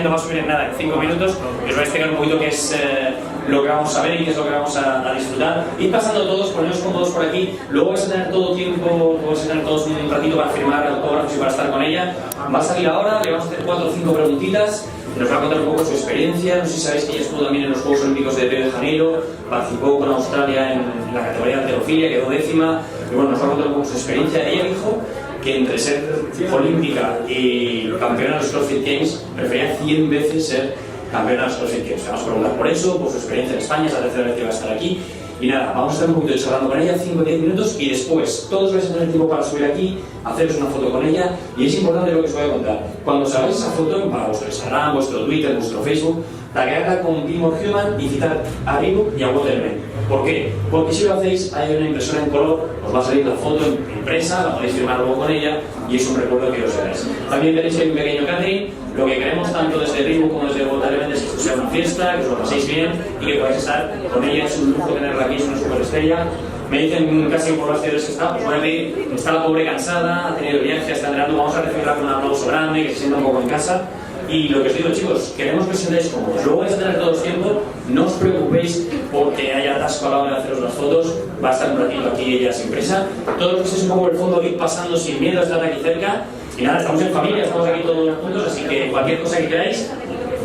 tremendo, va a subir en nada, en 5 minutos, y os voy a explicar un poquito qué es lo que vamos a ver y qué es lo que vamos a disfrutar. Id pasando todos, poneros cómodos por aquí, luego vais a tener todo tiempo, vais a tener todos un ratito para firmar autógrafos y para estar con ella. Va a salir ahora, le vamos a hacer 4 o 5 preguntitas, nos va a contar un poco su experiencia. No sé si sabéis que ella estuvo también en los Juegos Olímpicos de Río de Janeiro, participó con Australia en la categoría de halterofilia, quedó 10ª, y bueno, nos va a contar un poco su experiencia. Ella dijo que entre ser olímpica y campeona de los Crossfit Games, prefería 100 veces ser campeona de los Crossfit Games. Vamos a preguntar por eso, por su experiencia en España, es la 3ª vez que va a estar aquí. Y nada, vamos a estar un poquito charlando con ella, 5 o 10 minutos, y después todos vais a tener tiempo para subir aquí, haceros una foto con ella, y es importante lo que os voy a contar. Cuando os hagáis esa foto para vuestro Instagram, vuestro Twitter, vuestro Facebook, tagueadla con Be More Human y citar a Reebok y a Wod Element. ¿Por qué? Porque si lo hacéis, hay una impresora en color, os va a salir la foto impresa, la podéis firmar luego con ella, y es un recuerdo que os hagáis. También tenéis ahí un pequeño catering. Lo que queremos tanto desde Reebok como desde Wod Element es que esto sea una fiesta, que os lo paséis bien y que podáis estar con ella. Es un lujo tenerla aquí, es una superestrella. Me dicen casi por las ciudades que está, pues voy a pedir, está la pobre cansada, ha tenido el viaje, está entrenando, vamos a recibirla con un aplauso grande, que se sienta un poco en casa. Y lo que os digo, chicos, queremos que os sentáis cómodos. Luego vais a tener todo el tiempo, no os preocupéis porque haya atasco a la hora de haceros las fotos, va a estar un ratito aquí ella sin presa. Todo lo que estéis un poco por el fondo, ir pasando sin miedo, estar aquí cerca. Y nada, estamos en familia, estamos aquí todos juntos, así que cualquier cosa que queráis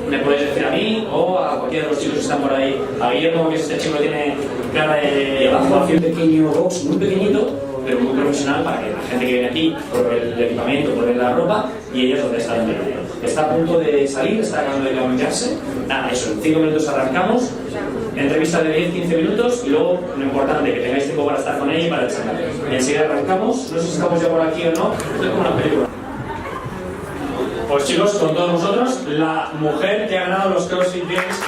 me podéis decir a mí o a cualquiera de los chicos que están por ahí. A Guillermo, que es este chico que tiene cara de abajo, hace un pequeño box muy pequeñito, pero muy profesional para que la gente que viene aquí pruebe el equipamiento, pruebe la ropa y ellos donde están entrenando. Está a punto de salir, está acabando de cambiarse. Nada, eso, en 5 minutos arrancamos. Entrevista de 10-15 minutos y luego lo importante, que tengáis tiempo para estar con ella y para charlar. Y enseguida arrancamos, no sé si estamos ya por aquí o no, esto es como una película. Pues chicos, con todos nosotros, la mujer que ha ganado los Crossfit Games.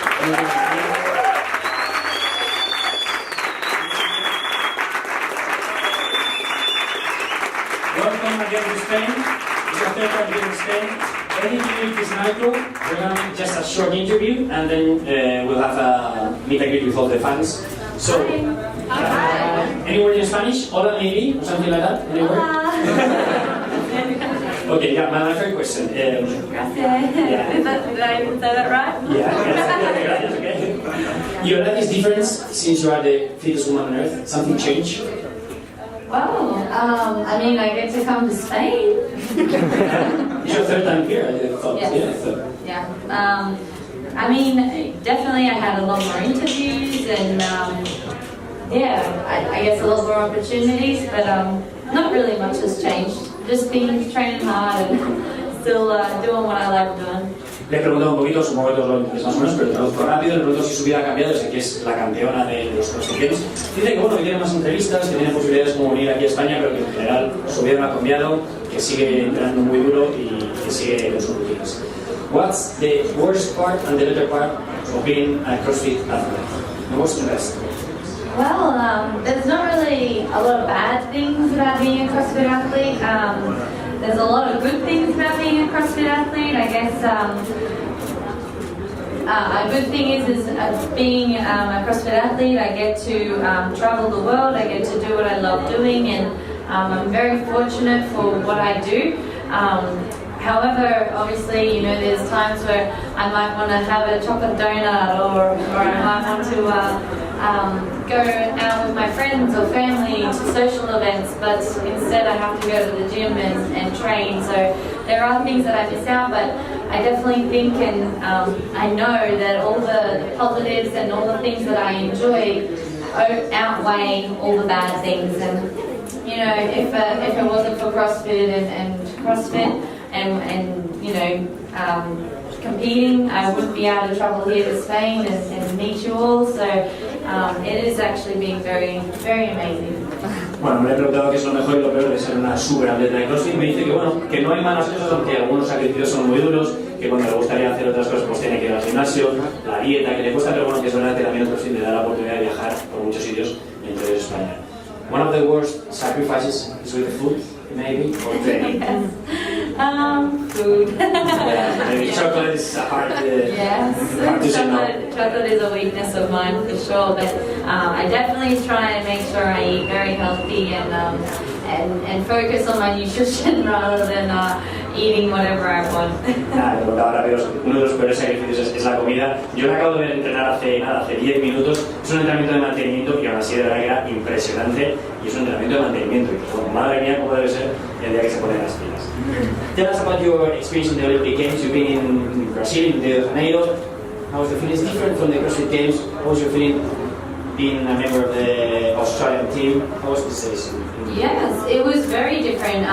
Welcome again to Spain. It's your third time here in Spain. Anything with this micro, we're going to just a short interview and then we'll have a meet and greet with all the fans. So, any word in Spanish? Hola, maybe, or something like that? Any word? Okay, yeah, my first question. Gracias. Yeah. Did I say that right? Yeah, okay. Your life is different since you are the fittest woman on earth. Something changed? Well, I mean, I get to come to Spain. It's your third time here, I thought. Yes. Yeah. I mean, definitely I had a lot more interviews and, I guess a lot more opportunities, but not really much has changed. Just been training hard and still doing what I like doing. Le he preguntado un poquito, supongo que todos lo entendéis más o menos, pero traduzco rápido. Le pregunto si su vida ha cambiado desde que es la campeona de los Crossfit Games. Dice que bueno, que tiene más entrevistas, que tiene posibilidades como venir aquí a España, pero que en general su vida no ha cambiado, que sigue entrenando muy duro y que sigue con sus rutinas. What's the worst part and the better part of being a CrossFit athlete? The worst and best? Well, there's not really a lot of bad things about being a CrossFit athlete. There's a lot of good things about being a CrossFit athlete. I guess a good thing is being a CrossFit athlete, I get to travel the world, I get to do what I love doing, and I'm very fortunate for what I do. However, obviously, you know, there's times where I might want to have a chocolate donut or I might want to go out with my friends or family to social events, but instead I have to go to the gym and train. So there are things that I miss out, but I definitely think and I know that all the positives and all the things that I enjoy outweigh all the bad things. And you know, if it wasn't for CrossFit and CrossFit and you know, competing, I wouldn't be able to travel here to Spain and meet you all. So it is actually being very, very amazing. Bueno, me he preguntado qué es lo mejor y lo peor de ser una super atleta de CrossFit. Me dice que bueno, que no hay malas cosas, aunque algunos sacrificios son muy duros, que cuando le gustaría hacer otras cosas pues tiene que ir al gimnasio, la dieta que le cuesta, pero bueno, que es verdad que también el CrossFit le da la oportunidad de viajar por muchos sitios entre España. One of the worst sacrifices is with the food, maybe, or training. Yes. Food. Yeah, maybe chocolate is hard to say no. Chocolate is a weakness of mine for sure, but I definitely try and make sure I eat very healthy and focus on my nutrition rather than eating whatever I want. Nada, me contaba rápido, uno de los peores sacrificios es la comida. Yo me acabo de ver entrenar hace 10 minutos, es un entrenamiento de mantenimiento y aún así de verdad que era impresionante y es un entrenamiento de mantenimiento y pues, bueno, madre mía, cómo debe ser el día que se ponen las pilas. Tell us about your experience in the Olympic Games. You've been in Brazil, in Rio de Janeiro. How was the feeling? It's different from the CrossFit Games. How was your feeling being a member of the Australian team? How was the session? Yes, it was very different.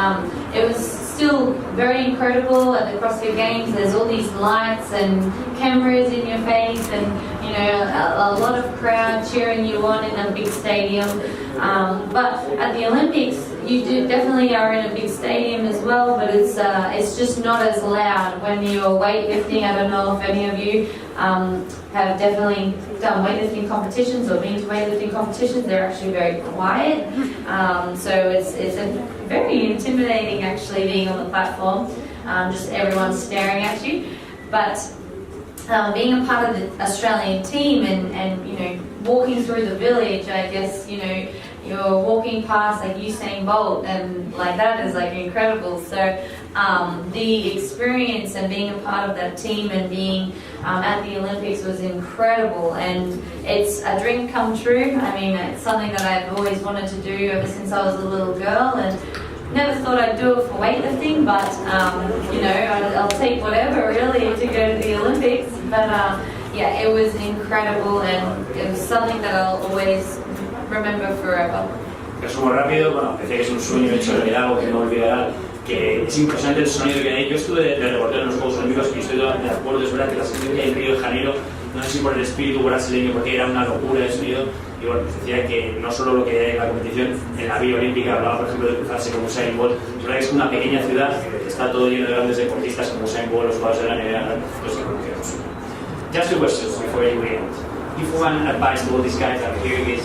It was still very incredible at the CrossFit Games. There's all these lights and cameras in your face, and you know a lot of crowd cheering you on in a big stadium. But at the Olympics, you definitely are in a big stadium as well, but it's just not as loud when you're weightlifting. I don't know if any of you have definitely done weightlifting competitions or been to weightlifting competitions. They're actually very quiet, so it's a very intimidating actually being on the platform. Just everyone's staring at you, but being a part of the Australian team and you know walking through the village, I guess you know you're walking past like Usain Bolt and like that is like incredible. So the experience and being a part of that team and being at the Olympics was incredible, and it's a dream come true. I mean, it's something that I've always wanted to do ever since I was a little girl, and never thought I'd do it for weightlifting, but you know, I'll take whatever really to go to the Olympics. But yeah, it was incredible, and it was something that I'll always remember forever. Resumo rápido, bueno, parece que es un sueño hecho realidad, algo que no olvidará, que es impresionante el sonido que hay. Yo estuve de reportero en los Juegos Olímpicos y estoy de acuerdo, es verdad que la sensación que hay en Río de Janeiro, no sé si por el espíritu brasileño, porque era una locura el sonido, y bueno, pues decía que no solo lo que hay en la competición, en la vía olímpica, hablaba por ejemplo de cruzarse como Usain Bolt, es verdad que es una pequeña ciudad, que está todo lleno de grandes deportistas como Usain Bolt, los jugadores de la NBA, pues just two questions before you end. If one advice to all these guys that are here is,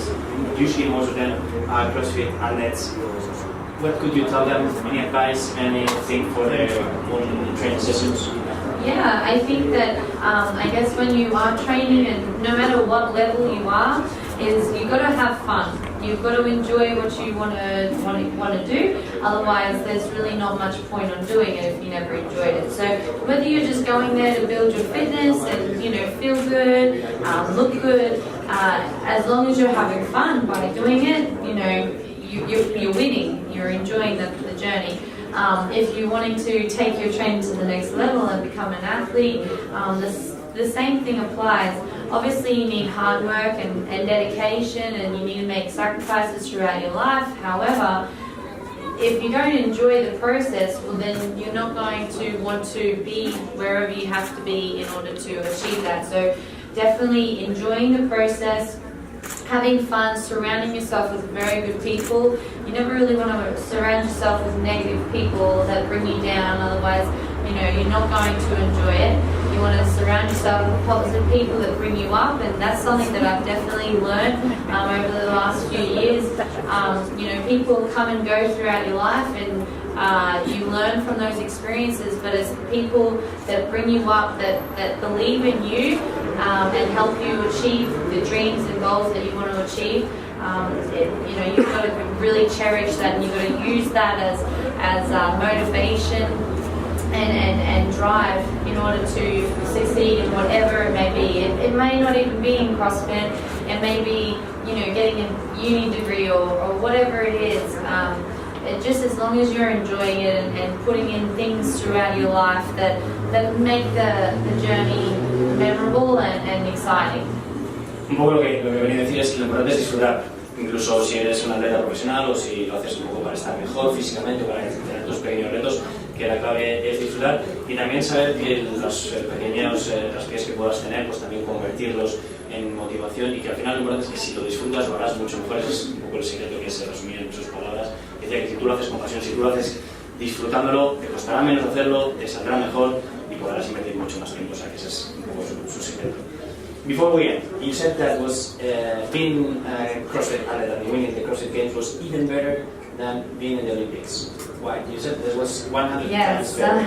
usually most of them are CrossFit athletes, what could you tell them? Any advice, anything for their own training sessions? Yeah, I think that I guess when you are training, and no matter what level you are, is you've got to have fun. You've got to enjoy what you want to do. Otherwise, there's really not much point on doing it if you never enjoyed it. So whether you're just going there to build your fitness and you know feel good, look good, as long as you're having fun by doing it, you know you're winning. You're enjoying the journey. If you're wanting to take your training to the next level and become an athlete, the same thing applies. Obviously you need hard work and dedication, and you need to make sacrifices throughout your life. However, if you don't enjoy the process, well then you're not going to want to be wherever you have to be in order to achieve that. So definitely enjoying the process, having fun, surrounding yourself with very good people. You never really want to surround yourself with negative people that bring you down, otherwise you know you're not going to enjoy it. You want to surround yourself with positive people that bring you up, and that's something that I've definitely learned over the last few years. You know, people come and go throughout your life, and you learn from those experiences, but it's the people that bring you up, that believe in you and help you achieve the dreams and goals that you want to achieve. You know, you've got to really cherish that, and you've got to use that as motivation and drive in order to succeed in whatever it may be. It may not even be in CrossFit. It may be, you know, getting a uni degree or whatever it is. It just as long as you're enjoying it and putting in things throughout your life that make the journey memorable and exciting. Un poco lo que venía a decir es que lo importante es disfrutar, incluso si eres un atleta profesional o si lo haces un poco para estar mejor físicamente o para tener tus pequeños retos, que la clave es disfrutar y también saber que los pequeños traspiés que puedas tener, pues también convertirlos en motivación, y que al final lo importante es que si lo disfrutas lo harás mucho mejor. Ese es un poco el secreto que se resumía en sus palabras. Decía que si tú lo haces con pasión, si tú lo haces disfrutándolo, te costará menos hacerlo, te saldrá mejor y podrás invertir mucho más tiempo. O sea que ese es un poco su secreto. Before we end, you said that was being a CrossFit athlete and winning the CrossFit Games was even better than being in the Olympics. Why? You said there was 100 times better.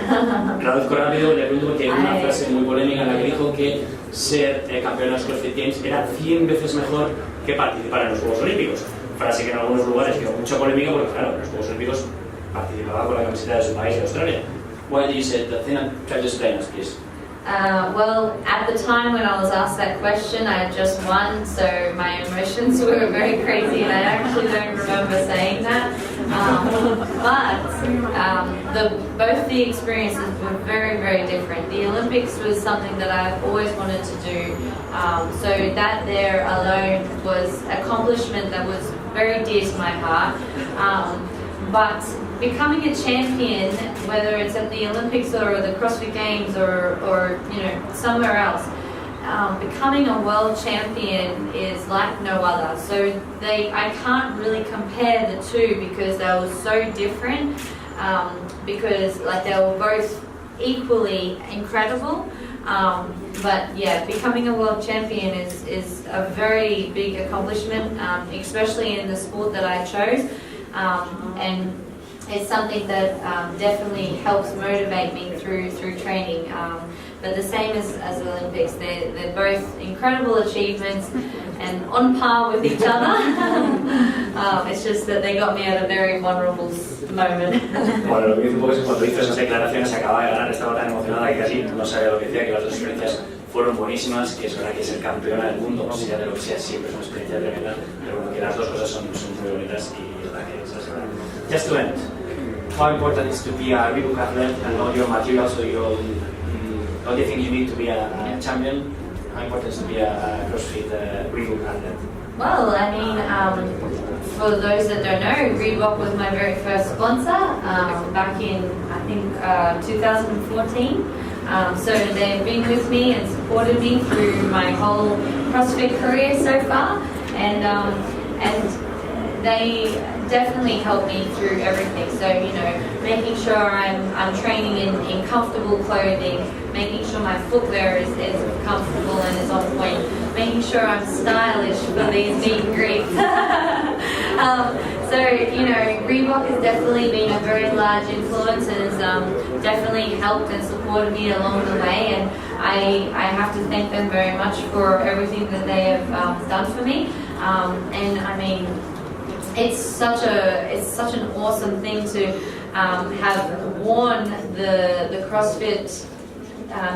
Traduzco rápido, le pregunto porque hay una frase muy polémica en la que dijo que ser campeona de los CrossFit Games era 100 veces mejor que participar en los Juegos Olímpicos. Frase que en algunos lugares quedó mucha polémica porque, claro, en los Juegos Olímpicos participaba con la camiseta de su país, de Australia. why do you say that thing? Try to explain us, please. Well, at the time when I was asked that question, I had just won, so my emotions were very crazy, and I actually don't remember saying that. Both the experiences were very, very different. The Olympics was something that I've always wanted to do, so that there alone was accomplishment that was very dear to my heart. But becoming a champion, whether it's at the Olympics or the CrossFit Games or you know, somewhere else, becoming a world champion is like no other. So I can't really compare the two because they were so different. Because like they were both equally incredible. But yeah, becoming a world champion is a very big accomplishment, especially in the sport that I chose. And it's something that definitely helps motivate me through training. But the same as the Olympics, they're both incredible achievements and on par with each other. It's just that they got me at a very vulnerable moment. Bueno, lo que hice un poco es cuando hizo esas declaraciones, acababa de ganar, estaba tan emocionada que casi no sabía lo que decía, que las dos experiencias fueron buenísimas, que es verdad que ser campeona del mundo, sea de lo que sea, siempre es una experiencia tremenda, pero bueno, que las dos cosas son muy bonitas y es verdad que eso es verdad. Just to end, how important is to be a Reebok athlete and all your materials, so all the things you need to be a champion? How important is to be a CrossFit Reebok athlete? Well, I mean, for those that don't know, Reebok was my very first sponsor back in, I think, 2014. So they've been with me and supported me through my whole CrossFit career so far, and they definitely helped me through everything. So, you know, making sure I'm training in comfortable clothing, making sure my footwear is comfortable and is on point, making sure I'm stylish for these meet and greets. So, you know, Reebok has definitely been a very large influence and has definitely helped and supported me along the way, and I have to thank them very much for everything that they have done for me. And I mean, it's such an awesome thing to have worn the CrossFit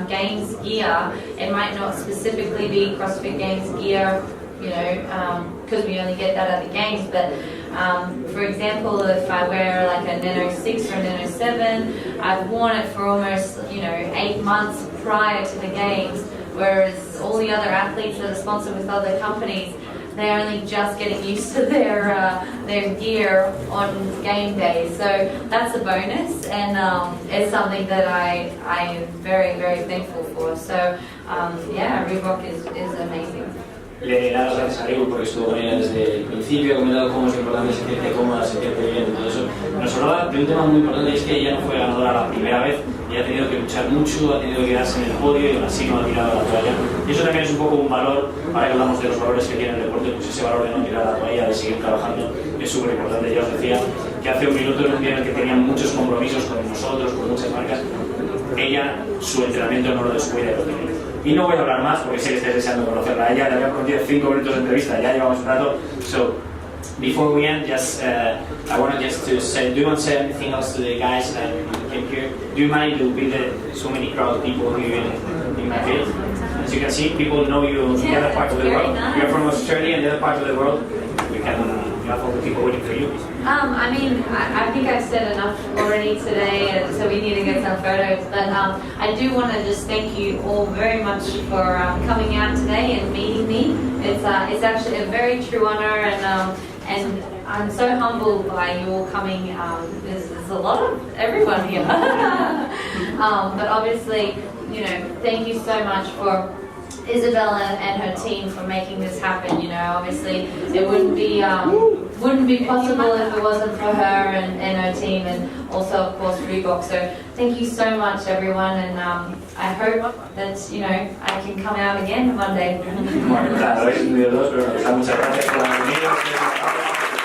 Games gear. It might not specifically be CrossFit Games gear, you know, because we only get that at the games, but for example, if I wear like a Nano 6 or a Nano 7, I've worn it for almost, you know, 8 months prior to the games, whereas all the other athletes that are sponsored with other companies, they're only just getting used to their gear on game day. So that's a bonus, and it's something that I am very, very thankful for. So yeah, Reebok is amazing. Le da las gracias a Reebok porque estuvo con ella desde el principio, ha comentado cómo es importante sentirte cómoda, sentirte bien y todo eso. Nos hablaba de un tema muy importante, y es que ella no fue ganadora la primera vez, y ha tenido que luchar mucho, ha tenido que quedarse en el podio y aún así no ha tirado la toalla. Y eso también es un poco un valor, ahora que hablamos de los valores que tiene el deporte, pues ese valor de no tirar la toalla, de seguir trabajando, es súper importante. Ya os decía que hace un minuto en un día en el que tenían muchos compromisos con nosotros, con muchas marcas, ella, su entrenamiento no lo descuida y lo tiene. Y no voy a hablar más porque sé que estáis deseando conocerla a ella, le habíamos concedido 5 minutos de entrevista, ya llevamos un rato. So, before we end, just I want just to say, do you want to say anything else to the guys that came here? Do you mind? There will be so many crowd of people here in Madrid. As you can see, people know you in the other part of the world. Nice. You're from Australia and the other part of the world. We can have all the people waiting for you. I mean, I think I've said enough already today, and so we need to get some photos. But I do want to just thank you all very much for coming out today and meeting me. It's actually a very true honor, and I'm so humbled by you all coming. There's a lot of everyone here. But obviously, you know, thank you so much for Isabella and her team for making this happen. You know, obviously it wouldn't be possible if it wasn't for her and her team, and also of course Reebok. So thank you so much, everyone, and I hope that, you know, I can come out again one day. Bueno, claro, es un video 2, pero muchas gracias por haber venido.